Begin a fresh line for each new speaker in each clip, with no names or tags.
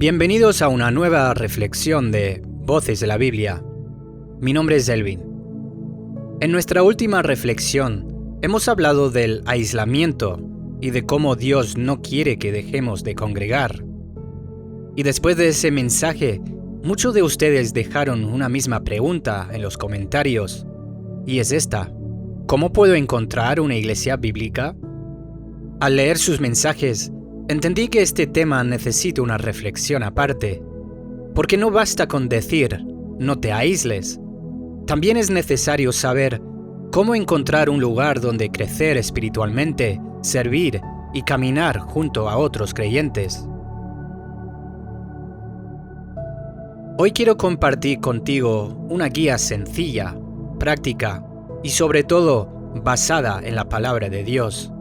Bienvenidos a una nueva reflexión de Voces de la Biblia. Mi nombre es Elvin. En nuestra última reflexión hemos hablado del aislamiento y de cómo Dios no quiere que dejemos de congregar. Y después de ese mensaje, muchos de ustedes dejaron una misma pregunta en los comentarios, y es esta: ¿cómo puedo encontrar una iglesia bíblica? Al leer sus mensajes, entendí que este tema necesita una reflexión aparte, porque no basta con decir, no te aísles. También es necesario saber cómo encontrar un lugar donde crecer espiritualmente, servir y caminar junto a otros creyentes. Hoy quiero compartir contigo una guía sencilla, práctica y sobre todo basada en la palabra de Dios.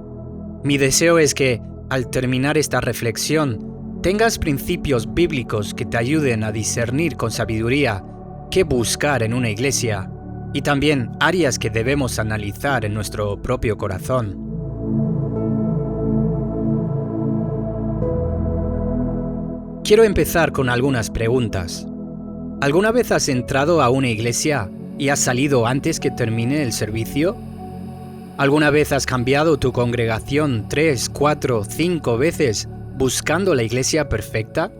Mi deseo es que, al terminar esta reflexión, tengas principios bíblicos que te ayuden a discernir con sabiduría qué buscar en una iglesia y también áreas que debemos analizar en nuestro propio corazón. Quiero empezar con algunas preguntas. ¿Alguna vez has entrado a una iglesia y has salido antes que termine el servicio? ¿Alguna vez has cambiado tu congregación 3, 4, 5 veces buscando la iglesia perfecta?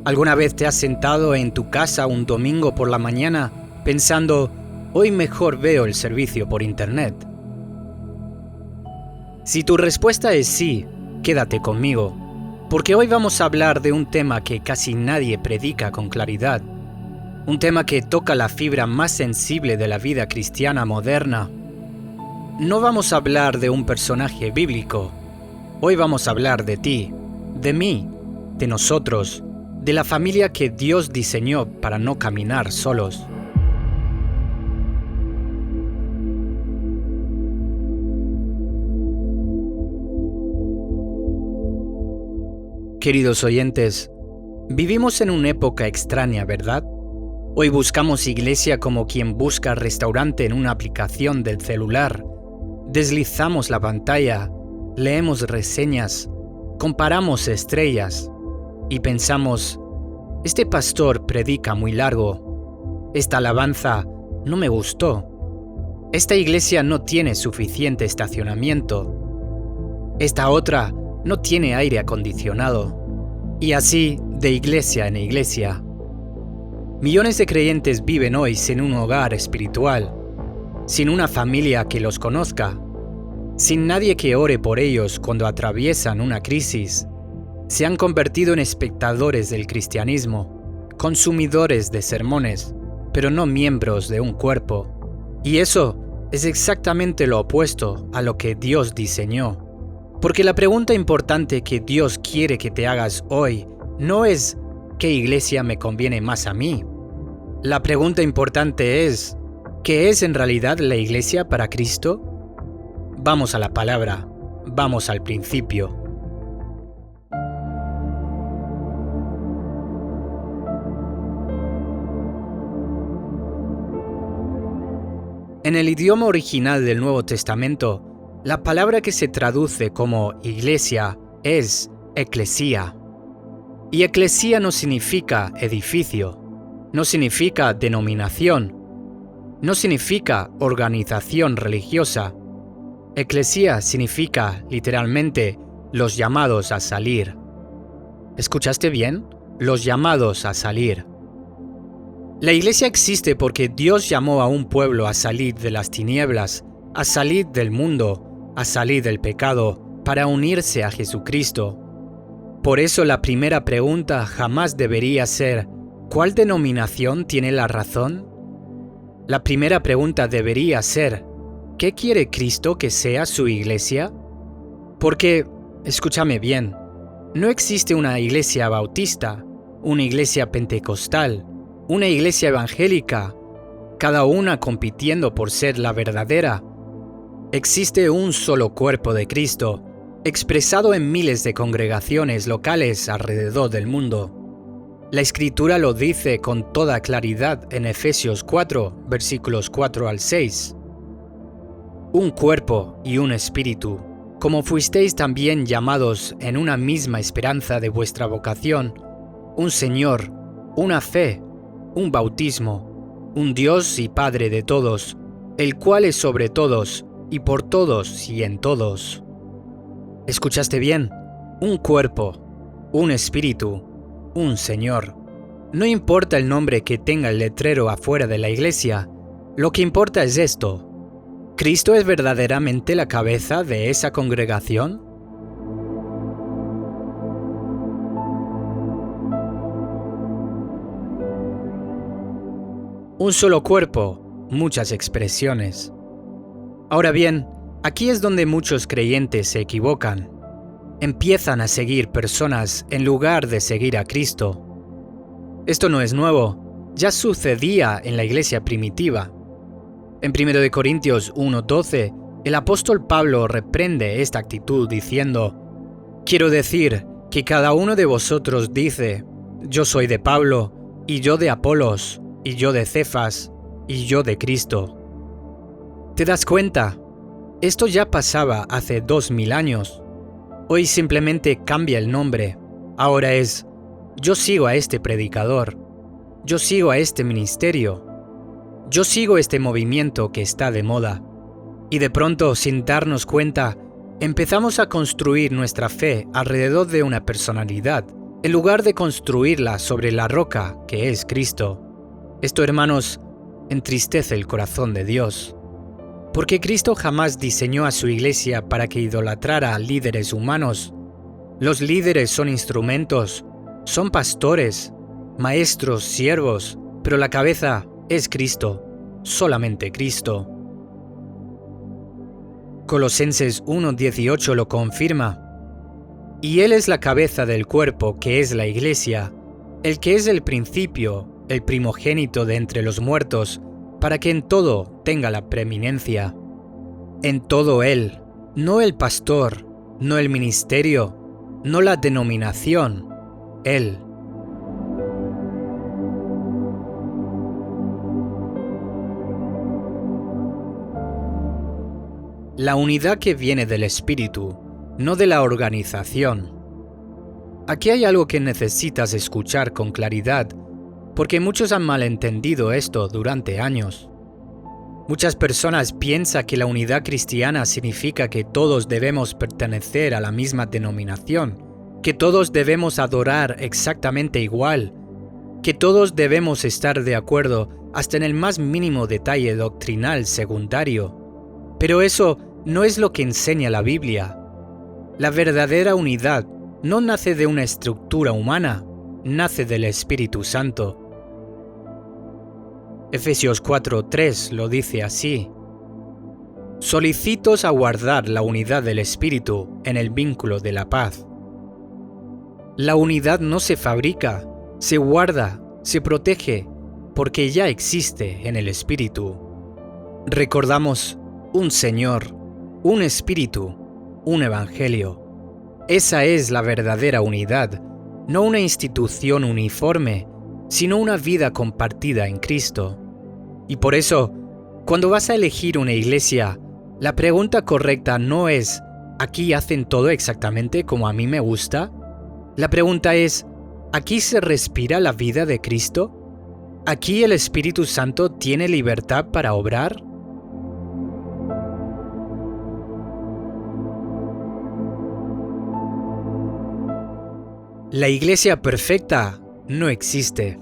¿Alguna vez te has sentado en tu casa un domingo por la mañana pensando, hoy mejor veo el servicio por internet? Si tu respuesta es sí, quédate conmigo, porque hoy vamos a hablar de un tema que casi nadie predica con claridad, un tema que toca la fibra más sensible de la vida cristiana moderna. No vamos a hablar de un personaje bíblico. Hoy vamos a hablar de ti, de mí, de nosotros, de la familia que Dios diseñó para no caminar solos. Queridos oyentes, vivimos en una época extraña, ¿verdad? Hoy buscamos iglesia como quien busca restaurante en una aplicación del celular. Deslizamos la pantalla, leemos reseñas, comparamos estrellas y pensamos, este pastor predica muy largo, esta alabanza no me gustó, esta iglesia no tiene suficiente estacionamiento, esta otra no tiene aire acondicionado, y así de iglesia en iglesia. Millones de creyentes viven hoy sin un hogar espiritual, sin una familia que los conozca, sin nadie que ore por ellos cuando atraviesan una crisis. Se han convertido en espectadores del cristianismo, consumidores de sermones, pero no miembros de un cuerpo. Y eso es exactamente lo opuesto a lo que Dios diseñó. Porque la pregunta importante que Dios quiere que te hagas hoy no es ¿qué iglesia me conviene más a mí? La pregunta importante es ¿qué es en realidad la iglesia para Cristo? Vamos a la palabra, vamos al principio. En el idioma original del Nuevo Testamento, la palabra que se traduce como iglesia es eclesía. Y eclesía no significa edificio, no significa denominación, no significa organización religiosa. Eclesía significa, literalmente, los llamados a salir. ¿Escuchaste bien? Los llamados a salir. La iglesia existe porque Dios llamó a un pueblo a salir de las tinieblas, a salir del mundo, a salir del pecado, para unirse a Jesucristo. Por eso la primera pregunta jamás debería ser, ¿cuál denominación tiene la razón? La primera pregunta debería ser, ¿qué quiere Cristo que sea su iglesia? Porque, escúchame bien, no existe una iglesia bautista, una iglesia pentecostal, una iglesia evangélica, cada una compitiendo por ser la verdadera. Existe un solo cuerpo de Cristo, expresado en miles de congregaciones locales alrededor del mundo. La Escritura lo dice con toda claridad en Efesios 4, versículos 4 al 6. Un cuerpo y un espíritu, como fuisteis también llamados en una misma esperanza de vuestra vocación, un Señor, una fe, un bautismo, un Dios y Padre de todos, el cual es sobre todos, y por todos y en todos. ¿Escuchaste bien? Un cuerpo, un espíritu, un Señor. No importa el nombre que tenga el letrero afuera de la iglesia, lo que importa es esto. ¿Cristo es verdaderamente la cabeza de esa congregación? Un solo cuerpo, muchas expresiones. Ahora bien, aquí es donde muchos creyentes se equivocan. Empiezan a seguir personas en lugar de seguir a Cristo. Esto no es nuevo, ya sucedía en la iglesia primitiva. En 1 Corintios 1:12, el apóstol Pablo reprende esta actitud diciendo: «Quiero decir que cada uno de vosotros dice, yo soy de Pablo, y yo de Apolos, y yo de Cefas, y yo de Cristo». ¿Te das cuenta? Esto ya pasaba hace 2000 años. Hoy simplemente cambia el nombre. Ahora es: yo sigo a este predicador. Yo sigo a este ministerio. Yo sigo este movimiento que está de moda. Y de pronto, sin darnos cuenta, empezamos a construir nuestra fe alrededor de una personalidad, en lugar de construirla sobre la roca que es Cristo. Esto, hermanos, entristece el corazón de Dios. Porque Cristo jamás diseñó a su iglesia para que idolatrara a líderes humanos. Los líderes son instrumentos, son pastores, maestros, siervos, pero la cabeza es Cristo, solamente Cristo. Colosenses 1:18 lo confirma. Y Él es la cabeza del cuerpo, que es la iglesia, el que es el principio, el primogénito de entre los muertos, para que en todo tenga la preeminencia. En todo Él, no el pastor, no el ministerio, no la denominación, Él. La unidad que viene del Espíritu, no de la organización. Aquí hay algo que necesitas escuchar con claridad, porque muchos han malentendido esto durante años. Muchas personas piensan que la unidad cristiana significa que todos debemos pertenecer a la misma denominación, que todos debemos adorar exactamente igual, que todos debemos estar de acuerdo hasta en el más mínimo detalle doctrinal secundario. Pero eso no es lo que enseña la Biblia. La verdadera unidad no nace de una estructura humana, nace del Espíritu Santo. Efesios 4:3 lo dice así: «Solicitos a guardar la unidad del Espíritu en el vínculo de la paz». La unidad no se fabrica, se guarda, se protege, porque ya existe en el Espíritu. Recordamos un Señor, un Espíritu, un Evangelio. Esa es la verdadera unidad, no una institución uniforme, sino una vida compartida en Cristo. Y por eso, cuando vas a elegir una iglesia, la pregunta correcta no es ¿aquí hacen todo exactamente como a mí me gusta? La pregunta es ¿aquí se respira la vida de Cristo? ¿Aquí el Espíritu Santo tiene libertad para obrar? La iglesia perfecta no existe.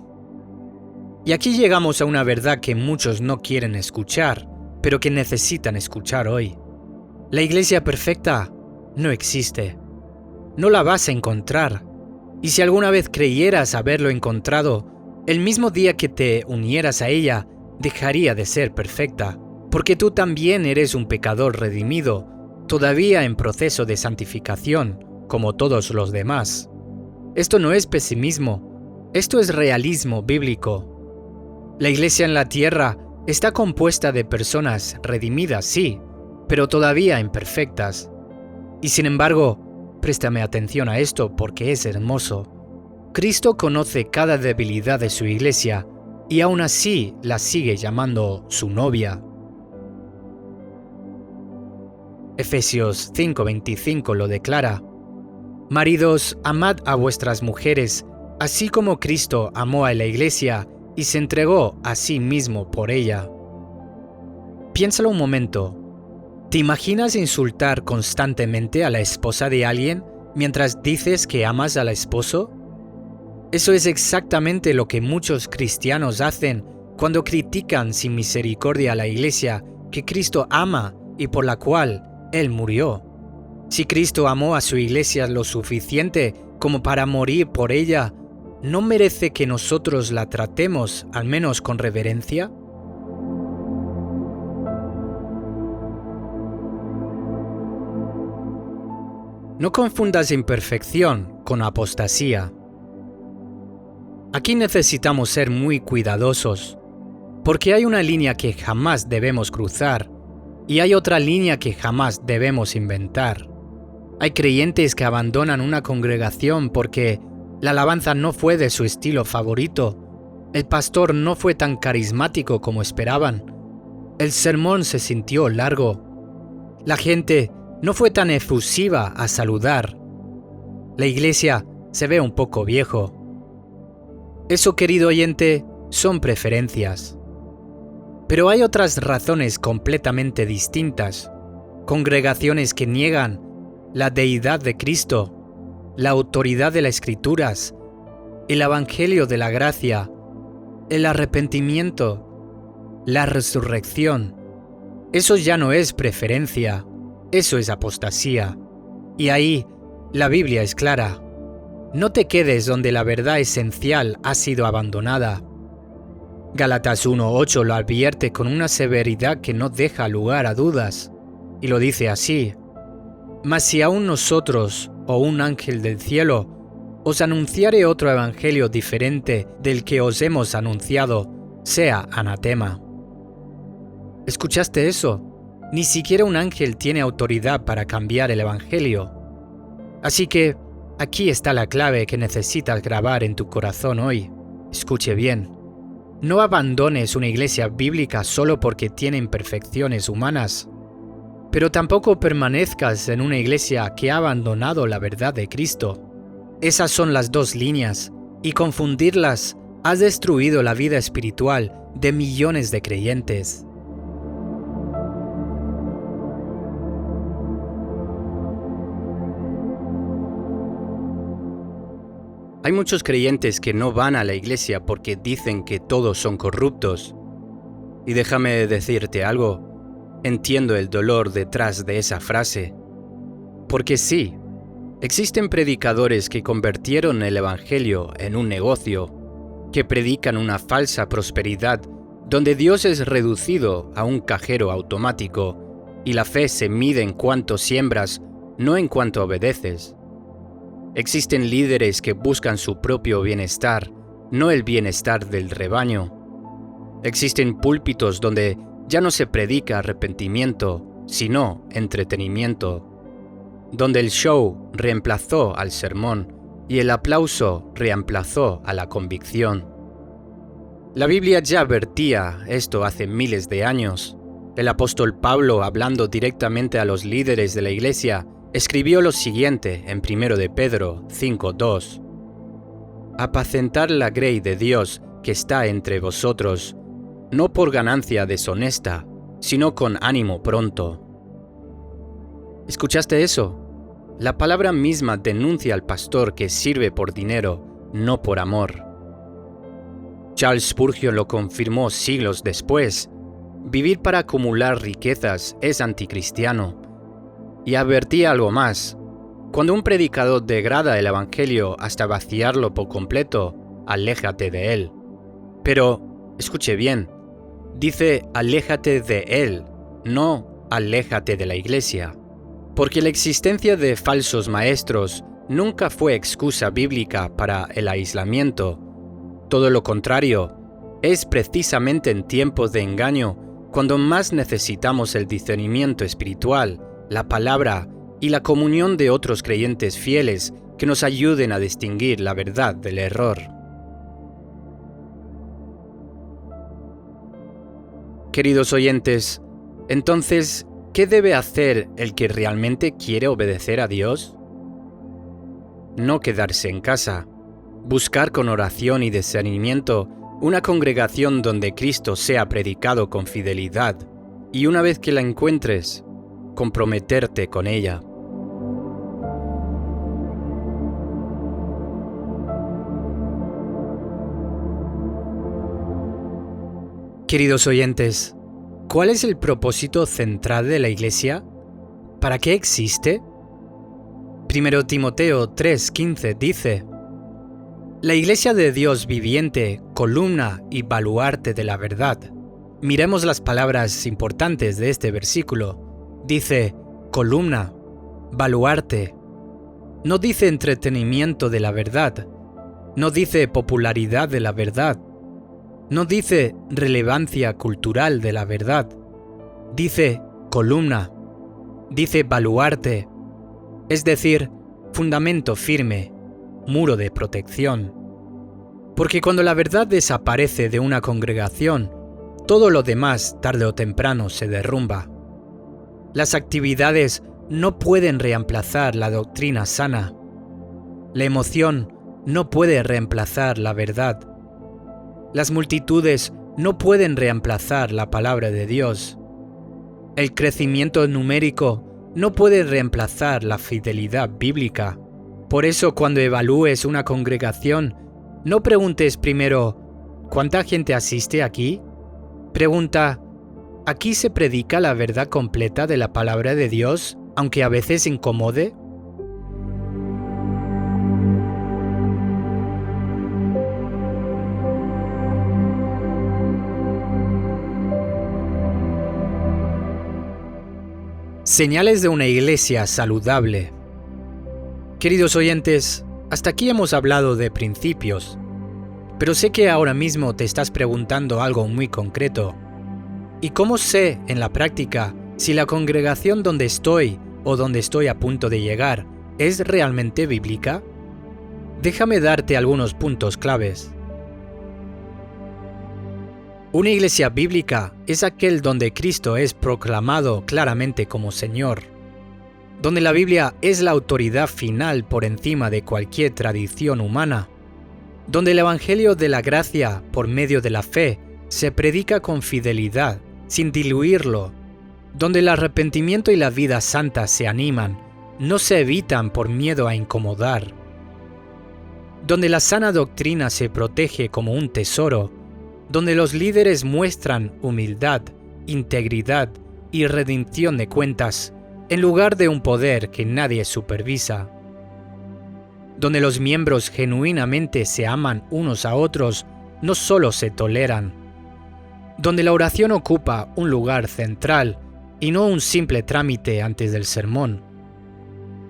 Y aquí llegamos a una verdad que muchos no quieren escuchar, pero que necesitan escuchar hoy. La iglesia perfecta no existe. No la vas a encontrar. Y si alguna vez creyeras haberlo encontrado, el mismo día que te unieras a ella, dejaría de ser perfecta, porque tú también eres un pecador redimido, todavía en proceso de santificación, como todos los demás. Esto no es pesimismo, esto es realismo bíblico. La iglesia en la tierra está compuesta de personas redimidas, sí, pero todavía imperfectas. Y sin embargo, préstame atención a esto porque es hermoso. Cristo conoce cada debilidad de su iglesia y aún así la sigue llamando su novia. Efesios 5:25 lo declara: «Maridos, amad a vuestras mujeres, así como Cristo amó a la Iglesia y se entregó a sí mismo por ella. Piénsalo un momento. ¿Te imaginas insultar constantemente a la esposa de alguien mientras dices que amas al esposo? Eso es exactamente lo que muchos cristianos hacen cuando critican sin misericordia a la Iglesia que Cristo ama y por la cual Él murió. Si Cristo amó a su Iglesia lo suficiente como para morir por ella, ¿no merece que nosotros la tratemos al menos con reverencia? No confundas imperfección con apostasía. Aquí necesitamos ser muy cuidadosos, porque hay una línea que jamás debemos cruzar y hay otra línea que jamás debemos inventar. Hay creyentes que abandonan una congregación porque la alabanza no fue de su estilo favorito, el pastor no fue tan carismático como esperaban, el sermón se sintió largo, la gente no fue tan efusiva a saludar, la iglesia se ve un poco viejo. Eso, querido oyente, son preferencias. Pero hay otras razones completamente distintas, congregaciones que niegan la deidad de Cristo, la autoridad de las Escrituras, el Evangelio de la gracia, el arrepentimiento, la resurrección. Eso ya no es preferencia, eso es apostasía. Y ahí la Biblia es clara. No te quedes donde la verdad esencial ha sido abandonada. Gálatas 1:8 lo advierte con una severidad que no deja lugar a dudas, y lo dice así: Mas si aún nosotros, o un ángel del cielo, os anunciare otro evangelio diferente del que os hemos anunciado, sea anatema. ¿Escuchaste eso? Ni siquiera un ángel tiene autoridad para cambiar el evangelio. Así que, aquí está la clave que necesitas grabar en tu corazón hoy. Escuche bien. No abandones una iglesia bíblica solo porque tiene imperfecciones humanas. Pero tampoco permanezcas en una iglesia que ha abandonado la verdad de Cristo. Esas son las dos líneas, y confundirlas has destruido la vida espiritual de millones de creyentes. Hay muchos creyentes que no van a la iglesia porque dicen que todos son corruptos. Y déjame decirte algo, entiendo el dolor detrás de esa frase. Porque sí, existen predicadores que convirtieron el evangelio en un negocio, que predican una falsa prosperidad donde Dios es reducido a un cajero automático y la fe se mide en cuánto siembras, no en cuánto obedeces. Existen líderes que buscan su propio bienestar, no el bienestar del rebaño. Existen púlpitos donde ya no se predica arrepentimiento, sino entretenimiento. Donde el show reemplazó al sermón y el aplauso reemplazó a la convicción. La Biblia ya advertía esto hace miles de años. El apóstol Pablo, hablando directamente a los líderes de la iglesia, escribió lo siguiente en 1 de Pedro 5:2. Apacentar la grey de Dios que está entre vosotros, no por ganancia deshonesta, sino con ánimo pronto. ¿Escuchaste eso? La palabra misma denuncia al pastor que sirve por dinero, no por amor. Charles Spurgeon lo confirmó siglos después. Vivir para acumular riquezas es anticristiano. Y advertía algo más. Cuando un predicador degrada el evangelio hasta vaciarlo por completo, aléjate de él. Pero, escuche bien, dice aléjate de él, no aléjate de la iglesia. Porque la existencia de falsos maestros nunca fue excusa bíblica para el aislamiento. Todo lo contrario, es precisamente en tiempos de engaño cuando más necesitamos el discernimiento espiritual, la palabra y la comunión de otros creyentes fieles que nos ayuden a distinguir la verdad del error. Queridos oyentes, entonces, ¿qué debe hacer el que realmente quiere obedecer a Dios? No quedarse en casa. Buscar con oración y discernimiento una congregación donde Cristo sea predicado con fidelidad y una vez que la encuentres, comprometerte con ella. Queridos oyentes, ¿cuál es el propósito central de la Iglesia? ¿Para qué existe? 1 Timoteo 3:15 dice: La Iglesia de Dios viviente, columna y baluarte de la verdad. Miremos las palabras importantes de este versículo. Dice columna, baluarte. No dice entretenimiento de la verdad. No dice popularidad de la verdad. No dice relevancia cultural de la verdad. Dice columna. Dice baluarte. Es decir, fundamento firme, muro de protección. Porque cuando la verdad desaparece de una congregación, todo lo demás tarde o temprano se derrumba. Las actividades no pueden reemplazar la doctrina sana. La emoción no puede reemplazar la verdad. Las multitudes no pueden reemplazar la palabra de Dios. El crecimiento numérico no puede reemplazar la fidelidad bíblica. Por eso, cuando evalúes una congregación, no preguntes primero, ¿cuánta gente asiste aquí? Pregunta, ¿aquí se predica la verdad completa de la palabra de Dios, aunque a veces incomode? Señales de una iglesia saludable. Queridos oyentes, hasta aquí hemos hablado de principios, pero sé que ahora mismo te estás preguntando algo muy concreto. ¿Y cómo sé en la práctica si la congregación donde estoy o donde estoy a punto de llegar es realmente bíblica? Déjame darte algunos puntos claves. Una iglesia bíblica es aquel donde Cristo es proclamado claramente como Señor, donde la Biblia es la autoridad final por encima de cualquier tradición humana, donde el Evangelio de la gracia por medio de la fe se predica con fidelidad, sin diluirlo, donde el arrepentimiento y la vida santa se animan, no se evitan por miedo a incomodar, donde la sana doctrina se protege como un tesoro, donde los líderes muestran humildad, integridad y rendición de cuentas, en lugar de un poder que nadie supervisa, donde los miembros genuinamente se aman unos a otros, no solo se toleran, donde la oración ocupa un lugar central y no un simple trámite antes del sermón,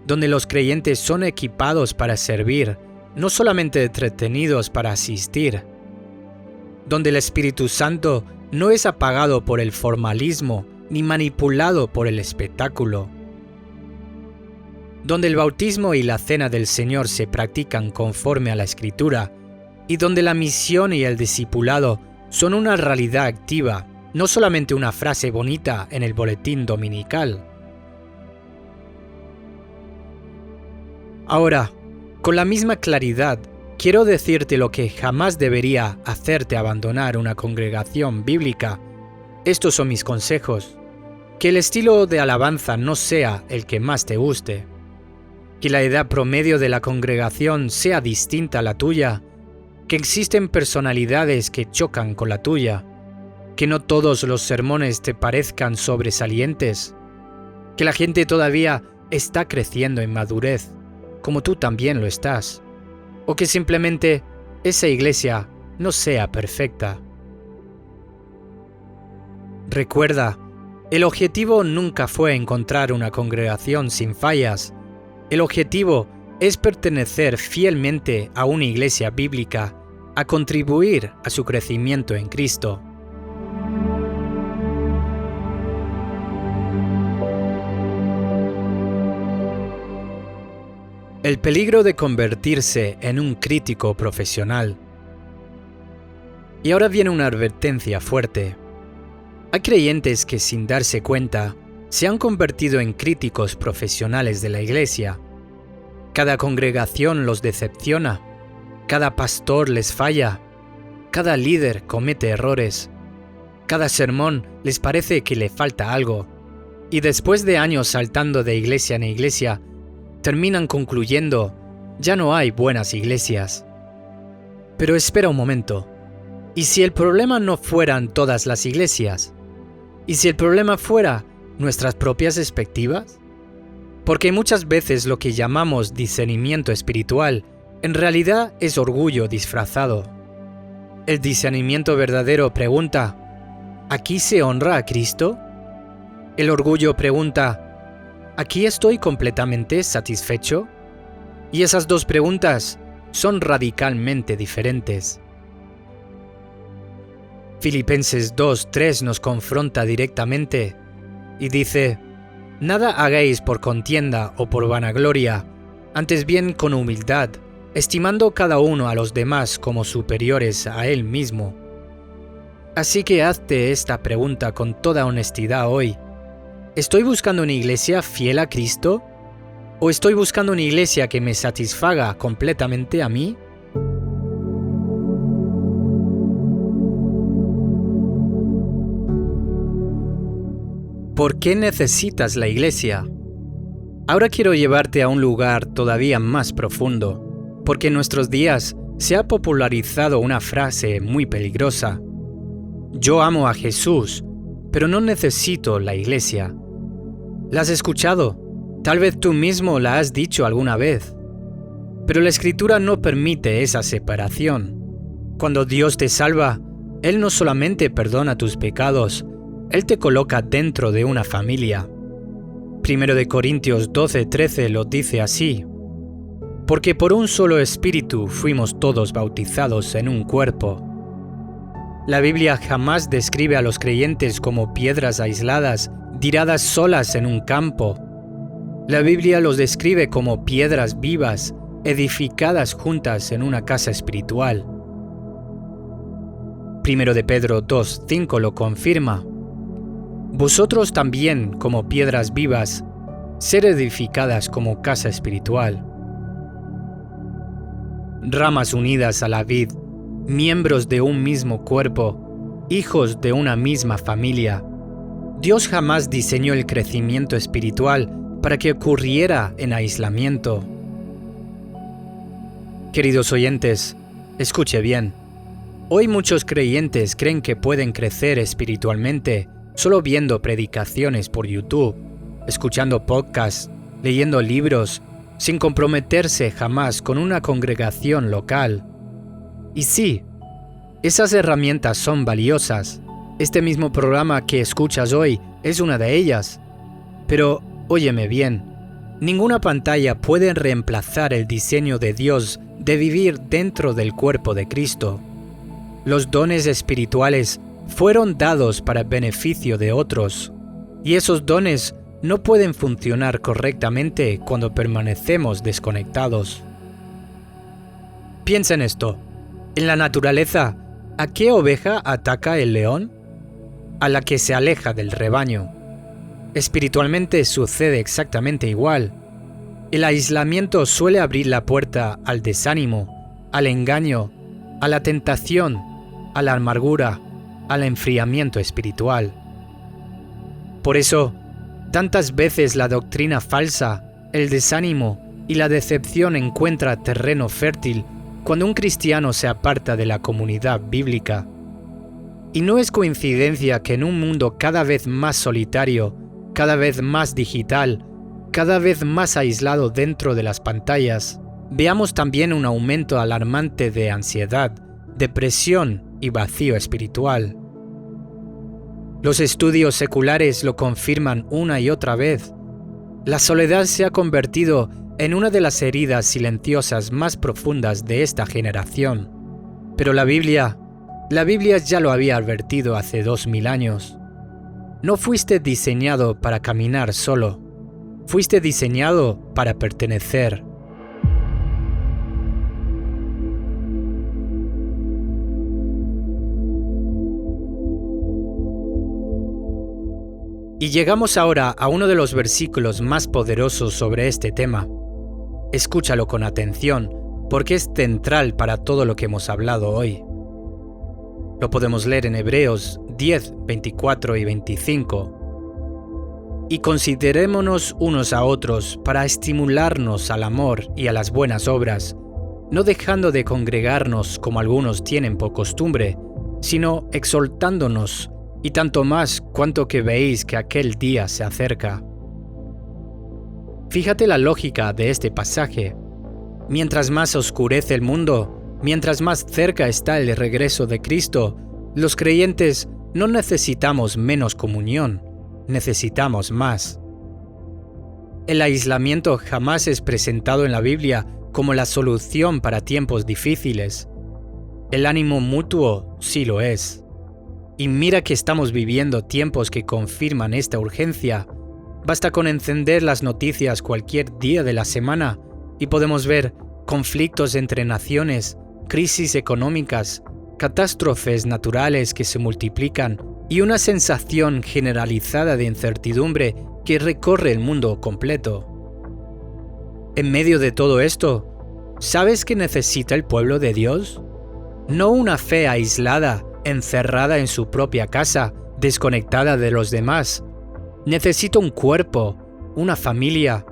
donde los creyentes son equipados para servir, no solamente entretenidos para asistir, donde el Espíritu Santo no es apagado por el formalismo ni manipulado por el espectáculo, donde el bautismo y la cena del Señor se practican conforme a la Escritura y donde la misión y el discipulado son una realidad activa, no solamente una frase bonita en el boletín dominical. Ahora, con la misma claridad, quiero decirte lo que jamás debería hacerte abandonar una congregación bíblica. Estos son mis consejos. Que el estilo de alabanza no sea el que más te guste. Que la edad promedio de la congregación sea distinta a la tuya. Que existen personalidades que chocan con la tuya. Que no todos los sermones te parezcan sobresalientes. Que la gente todavía está creciendo en madurez, como tú también lo estás. O que simplemente esa iglesia no sea perfecta. Recuerda, el objetivo nunca fue encontrar una congregación sin fallas. El objetivo es pertenecer fielmente a una iglesia bíblica, a contribuir a su crecimiento en Cristo. El peligro de convertirse en un crítico profesional. Y ahora viene una advertencia fuerte. Hay creyentes que sin darse cuenta se han convertido en críticos profesionales de la iglesia. Cada congregación los decepciona. Cada pastor les falla, cada líder comete errores, cada sermón les parece que le falta algo, y después de años saltando de iglesia en iglesia, terminan concluyendo, ya no hay buenas iglesias. Pero espera un momento, ¿y si el problema no fueran todas las iglesias? ¿Y si el problema fuera nuestras propias expectativas? Porque muchas veces lo que llamamos discernimiento espiritual en realidad es orgullo disfrazado. El discernimiento verdadero pregunta, ¿aquí se honra a Cristo? El orgullo pregunta, ¿aquí estoy completamente satisfecho? Y esas dos preguntas son radicalmente diferentes. Filipenses 2:3 nos confronta directamente y dice, nada hagáis por contienda o por vanagloria, antes bien con humildad, estimando cada uno a los demás como superiores a él mismo. Así que hazte esta pregunta con toda honestidad hoy. ¿Estoy buscando una iglesia fiel a Cristo? ¿O estoy buscando una iglesia que me satisfaga completamente a mí? ¿Por qué necesitas la iglesia? Ahora quiero llevarte a un lugar todavía más profundo, porque en nuestros días se ha popularizado una frase muy peligrosa. Yo amo a Jesús, pero no necesito la iglesia. ¿La has escuchado? Tal vez tú mismo la has dicho alguna vez. Pero la Escritura no permite esa separación. Cuando Dios te salva, Él no solamente perdona tus pecados, Él te coloca dentro de una familia. 1 Corintios 12:13 lo dice así. Porque por un solo espíritu fuimos todos bautizados en un cuerpo. La Biblia jamás describe a los creyentes como piedras aisladas, tiradas solas en un campo. La Biblia los describe como piedras vivas, edificadas juntas en una casa espiritual. 1 Pedro 2:5 lo confirma. Vosotros también, como piedras vivas, ser edificadas como casa espiritual. Ramas unidas a la vid, miembros de un mismo cuerpo, hijos de una misma familia. Dios jamás diseñó el crecimiento espiritual para que ocurriera en aislamiento. Queridos oyentes, escuche bien. Hoy muchos creyentes creen que pueden crecer espiritualmente solo viendo predicaciones por YouTube, escuchando podcasts, leyendo libros, sin comprometerse jamás con una congregación local. Y sí, esas herramientas son valiosas. Este mismo programa que escuchas hoy es una de ellas. Pero, óyeme bien, ninguna pantalla puede reemplazar el diseño de Dios de vivir dentro del cuerpo de Cristo. Los dones espirituales fueron dados para el beneficio de otros, y esos dones no pueden funcionar correctamente cuando permanecemos desconectados. Piensa en esto. En la naturaleza, ¿a qué oveja ataca el león? A la que se aleja del rebaño. Espiritualmente sucede exactamente igual. El aislamiento suele abrir la puerta al desánimo, al engaño, a la tentación, a la amargura, al enfriamiento espiritual. Por eso, tantas veces la doctrina falsa, el desánimo y la decepción encuentra terreno fértil cuando un cristiano se aparta de la comunidad bíblica. Y no es coincidencia que en un mundo cada vez más solitario, cada vez más digital, cada vez más aislado dentro de las pantallas, veamos también un aumento alarmante de ansiedad, depresión y vacío espiritual. Los estudios seculares lo confirman una y otra vez. La soledad se ha convertido en una de las heridas silenciosas más profundas de esta generación. Pero la Biblia ya lo había advertido hace 2000 años. No fuiste diseñado para caminar solo, fuiste diseñado para pertenecer. Y llegamos ahora a uno de los versículos más poderosos sobre este tema. Escúchalo con atención, porque es central para todo lo que hemos hablado hoy. Lo podemos leer en Hebreos 10, 24 y 25. Y considerémonos unos a otros para estimularnos al amor y a las buenas obras, no dejando de congregarnos como algunos tienen por costumbre, sino exhortándonos, y tanto más cuanto que veis que aquel día se acerca. Fíjate la lógica de este pasaje. Mientras más oscurece el mundo, mientras más cerca está el regreso de Cristo, los creyentes no necesitamos menos comunión, necesitamos más. El aislamiento jamás es presentado en la Biblia como la solución para tiempos difíciles. El ánimo mutuo sí lo es. Y mira que estamos viviendo tiempos que confirman esta urgencia. Basta con encender las noticias cualquier día de la semana y podemos ver conflictos entre naciones, crisis económicas, catástrofes naturales que se multiplican y una sensación generalizada de incertidumbre que recorre el mundo completo. En medio de todo esto, ¿sabes qué necesita el pueblo de Dios? No una fe aislada, encerrada en su propia casa, desconectada de los demás. Necesita un cuerpo, una familia,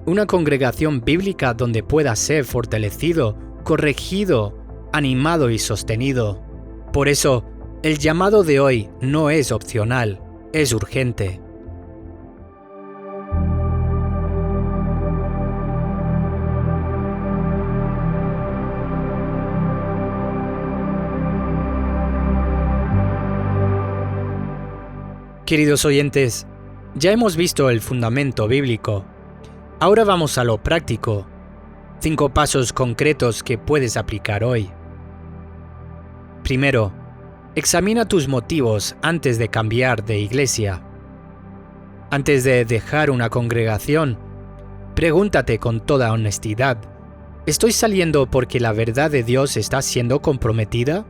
una congregación bíblica donde pueda ser fortalecido, corregido, animado y sostenido. Por eso, el llamado de hoy no es opcional, es urgente. Queridos oyentes, ya hemos visto el fundamento bíblico. Ahora vamos a lo práctico. 5 pasos concretos que puedes aplicar hoy. Primero, examina tus motivos antes de cambiar de iglesia. Antes de dejar una congregación, pregúntate con toda honestidad, ¿estoy saliendo porque la verdad de Dios está siendo comprometida?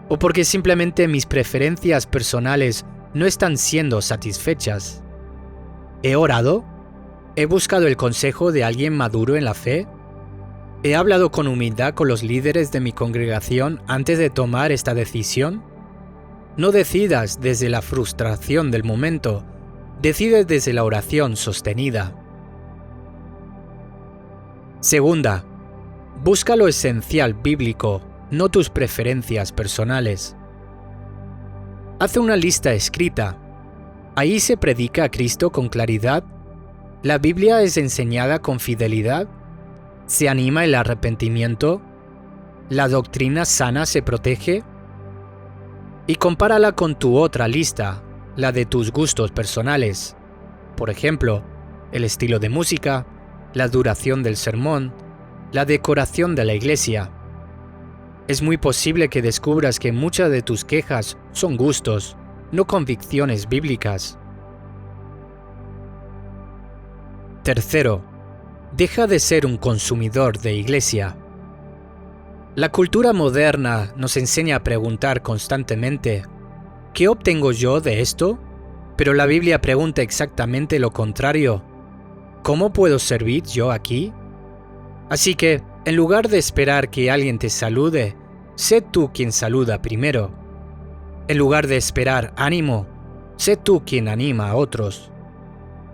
¿O porque simplemente mis preferencias personales no están siendo satisfechas? ¿He orado? ¿He buscado el consejo de alguien maduro en la fe? ¿He hablado con humildad con los líderes de mi congregación antes de tomar esta decisión? No decidas desde la frustración del momento, decide desde la oración sostenida. Segunda, busca lo esencial bíblico, no tus preferencias personales. Haz una lista escrita. ¿Ahí se predica a Cristo con claridad? ¿La Biblia es enseñada con fidelidad? ¿Se anima el arrepentimiento? ¿La doctrina sana se protege? Y compárala con tu otra lista, la de tus gustos personales. Por ejemplo, el estilo de música, la duración del sermón, la decoración de la iglesia. Es muy posible que descubras que muchas de tus quejas son gustos, no convicciones bíblicas. Tercero, deja de ser un consumidor de iglesia. La cultura moderna nos enseña a preguntar constantemente, ¿qué obtengo yo de esto? Pero la Biblia pregunta exactamente lo contrario. ¿Cómo puedo servir yo aquí? Así que, en lugar de esperar que alguien te salude, sé tú quien saluda primero. En lugar de esperar ánimo, sé tú quien anima a otros.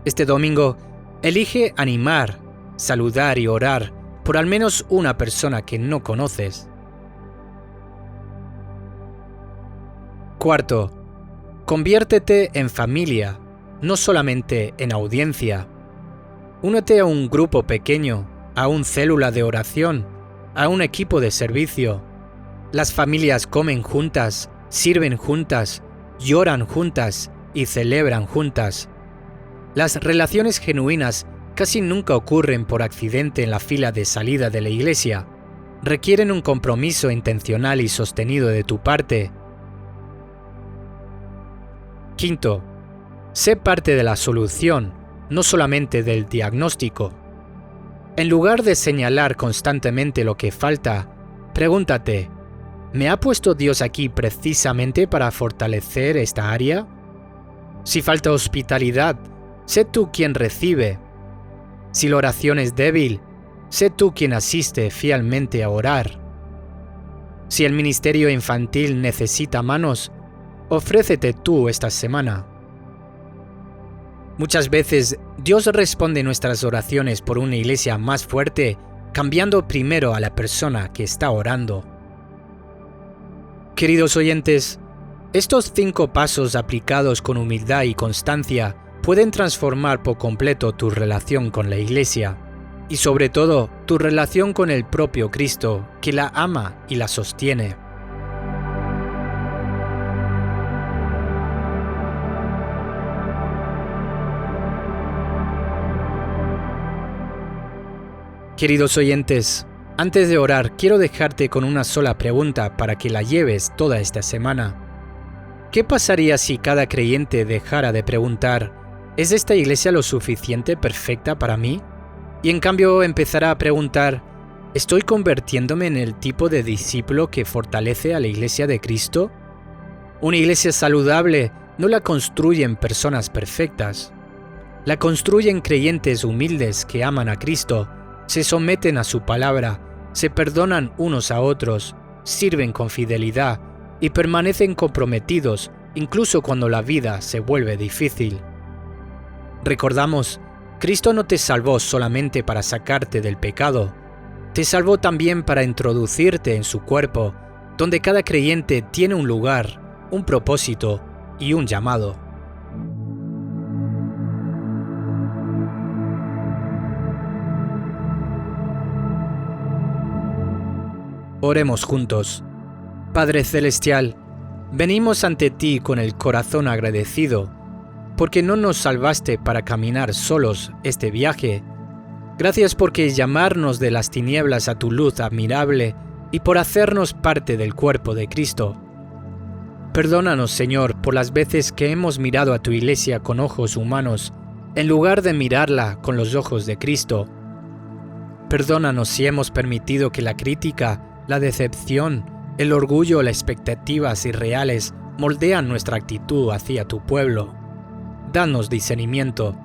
Este domingo, elige animar, saludar y orar por al menos una persona que no conoces. Cuarto, conviértete en familia, no solamente en audiencia. Únete a un grupo pequeño, a una célula de oración, a un equipo de servicio. Las familias comen juntas, sirven juntas, lloran juntas y celebran juntas. Las relaciones genuinas casi nunca ocurren por accidente en la fila de salida de la iglesia. Requieren un compromiso intencional y sostenido de tu parte. Quinto, sé parte de la solución, no solamente del diagnóstico. En lugar de señalar constantemente lo que falta, pregúntate, ¿me ha puesto Dios aquí precisamente para fortalecer esta área? Si falta hospitalidad, sé tú quien recibe. Si la oración es débil, sé tú quien asiste fielmente a orar. Si el ministerio infantil necesita manos, ofrécete tú esta semana. Muchas veces Dios responde nuestras oraciones por una iglesia más fuerte, cambiando primero a la persona que está orando. Queridos oyentes, estos 5 pasos aplicados con humildad y constancia pueden transformar por completo tu relación con la iglesia y sobre todo tu relación con el propio Cristo, que la ama y la sostiene. Queridos oyentes, antes de orar quiero dejarte con una sola pregunta para que la lleves toda esta semana. ¿Qué pasaría si cada creyente dejara de preguntar, ¿es esta iglesia lo suficiente perfecta para mí? Y en cambio empezara a preguntar, ¿estoy convirtiéndome en el tipo de discípulo que fortalece a la iglesia de Cristo? Una iglesia saludable no la construyen personas perfectas. La construyen creyentes humildes que aman a Cristo, se someten a su palabra, se perdonan unos a otros, sirven con fidelidad y permanecen comprometidos incluso cuando la vida se vuelve difícil. Recordamos, Cristo no te salvó solamente para sacarte del pecado, te salvó también para introducirte en su cuerpo, donde cada creyente tiene un lugar, un propósito y un llamado. Oremos juntos. Padre Celestial, venimos ante ti con el corazón agradecido, porque no nos salvaste para caminar solos este viaje. Gracias porque llamarnos de las tinieblas a tu luz admirable y por hacernos parte del cuerpo de Cristo. Perdónanos, Señor, por las veces que hemos mirado a tu iglesia con ojos humanos, en lugar de mirarla con los ojos de Cristo. Perdónanos si hemos permitido que la crítica, la decepción, el orgullo o las expectativas irreales moldean nuestra actitud hacia tu pueblo. Danos discernimiento.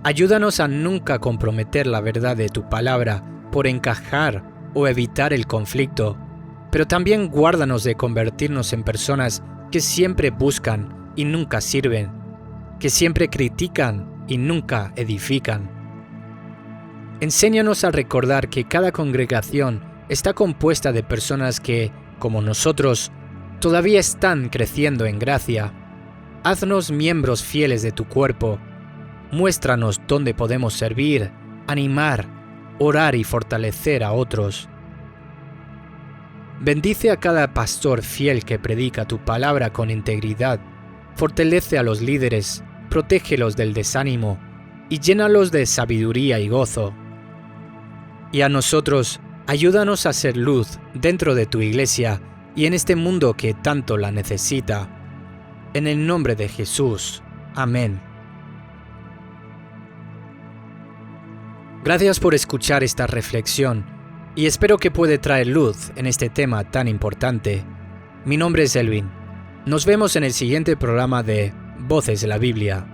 Ayúdanos a nunca comprometer la verdad de tu palabra por encajar o evitar el conflicto, pero también guárdanos de convertirnos en personas que siempre buscan y nunca sirven, que siempre critican y nunca edifican. Enséñanos a recordar que cada congregación está compuesta de personas que, como nosotros, todavía están creciendo en gracia. Haznos miembros fieles de tu cuerpo. Muéstranos dónde podemos servir, animar, orar y fortalecer a otros. Bendice a cada pastor fiel que predica tu palabra con integridad. Fortalece a los líderes, protégelos del desánimo y llénalos de sabiduría y gozo. Y a nosotros, ayúdanos a ser luz dentro de tu iglesia y en este mundo que tanto la necesita. En el nombre de Jesús. Amén. Gracias por escuchar esta reflexión y espero que pueda traer luz en este tema tan importante. Mi nombre es Elvin. Nos vemos en el siguiente programa de Voces de la Biblia.